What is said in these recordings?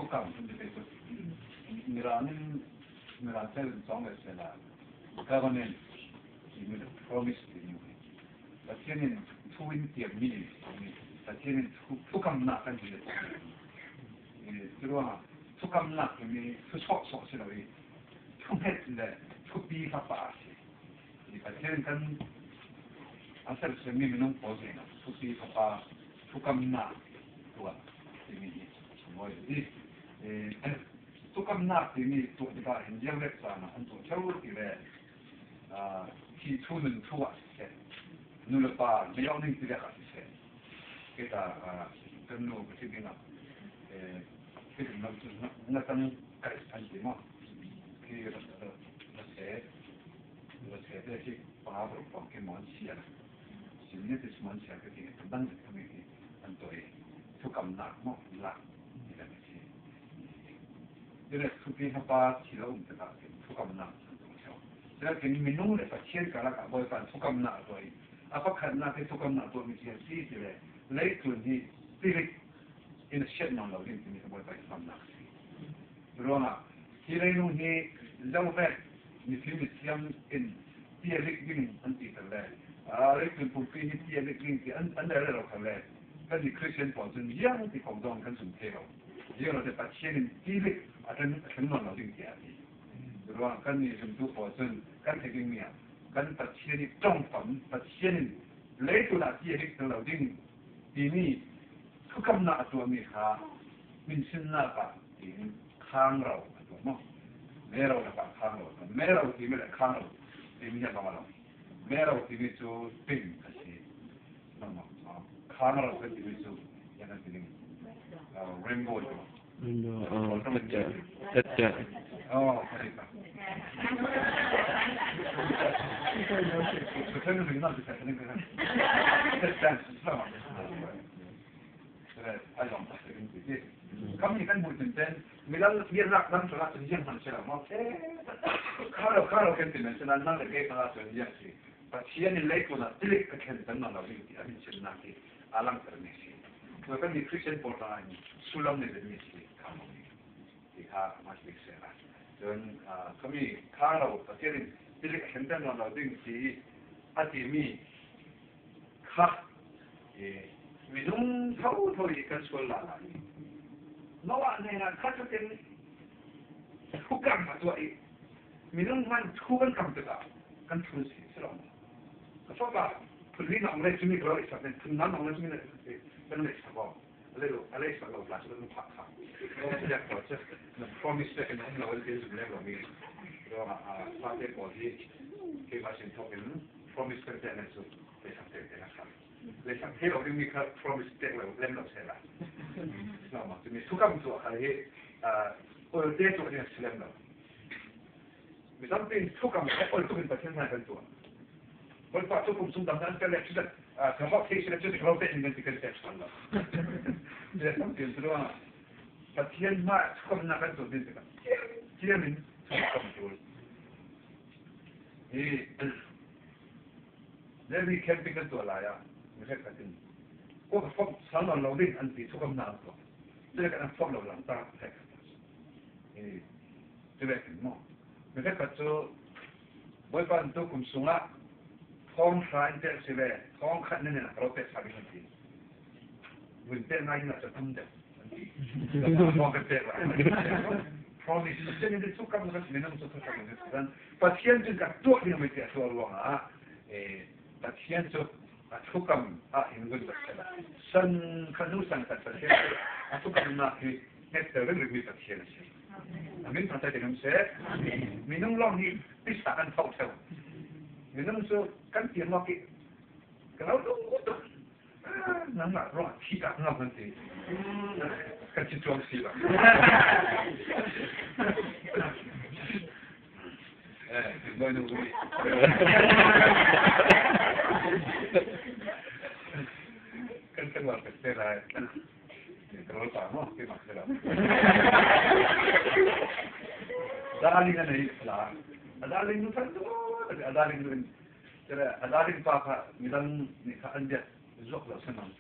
tukang itu Miranin Miransel song esela government ini promise ini tapi tuin tiap mili tapi tukang nak kan dia ini terus tukang nak ini susah sih lagi tukang le tupi apa sih jadi kan asal semi minum posnya tupi apa tukang nak tua ini semua ini tukang nak ini tu kita India sana untuk jauh tidakที่ทุนทั่วเช่นนู่นป่าไม่เอาหนึ่งที่เดียวกันเช่นkita tentu bersihkan kita nak kait anjing mah kita masih ada sih paham pakai manusia sebenarnya itu manusia kita tentang kami untuk tukang nak mah lah kita mesti jadi supi apa sila untuk tukang nak jadi minum le pasien kalau tak boleh kan tukang nak tu apa kerana kita tukang nak tu mesti sih je lain ni pilih ini siapa nak lalu ini boleh pakai tukang nak berona kira ini jauh ni film siang in pilih ini anti terleh lain pun pilih pilih ini anda ada kalau kan di Christian person yang di kampung kan sumber dia ada pasien pilih ada semua lalu ini berona kan ni semua person kan tegingnya kan pasien trong phẩm pasien lấy tu là dia hik lalu ini tukang nak tu mereka minsin nak ini khang rau tu mah merau nak khang rau merau tu mereka khang rau ini apa malam merau tu itu pink kasih nama khang rau tu itu yang nanti rainbow tu betul oh mereka betul ni nak kita ni kan betul sama ayam ini kami kan bukan milal biar nak dan surat sejian macam mana kalau kan tidak senang nak ke kalau sejian sih pasien ini lagi pun tidak akan tenang lagi ada macam nak alam termesi kan di Christian portal ini sulam ni termesi kamu kita masih bisa dan kami kalau pasien tidak akan tenang lagi si adimi kah minum tahu ikan sekolah lagi. Nawa nena kata ten hukam atau minum man hukan kam tu kan terus selama. Sebab pelin orang lain sini kalau isap dan tunan orang lain sini kan lain sebab. Lalu alai sebab kalau belas itu paksa. Tidak kocak. Promise tak kena lalu dia sebenarnya kami. Kalau pada posisi kita masih token promise kerja itu besar terdekat. Lepas itu orang ni kan promise tak lalu lem nak saya. Selama tu ni suka untuk hari orang dia tu dia selem lah. Misalnya suka orang tu pasien mana kan tu. Kalau pak tu pun sudah dan kalau sudah kalau sih sudah jadi kalau tak ingin kita test lah. Dia sampai tu pasien mak suka nak kan tu dia kan. Dia ni suka betul. Jadi camping kan tu lah ya. Mereka kata kau fok sama lalu anti suka nak tu. Dia kata fok lalu tak tak. Dia kata no. Mereka kata boleh bantu kumsunga. Kong sain ter sebe, kong kat ni nak kalau pet sabi nanti. Winter naik nak setam deh. Kong pet lah. Promise. Jadi dia suka macam minum suka dan pasien juga tu dia mesti asal luang pasien tu tukang ini juga san kanusan kat pasien tukang nak net lebih pasien sih. Amin pantai dengan saya minum long ni bisa kan tahu tahu. Minum so kan dia makin kalau tu tu nak roh tidak nak nanti kan situasi lah. Boleh nunggu. Kan keluar keserai. Kalau tak mau kita maksudnya. Darling ni lah. Darling tu kan tu. Darling jadi darling apa milan ni kan dia zok lah senang.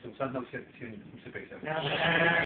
Susah nak siap siap siap.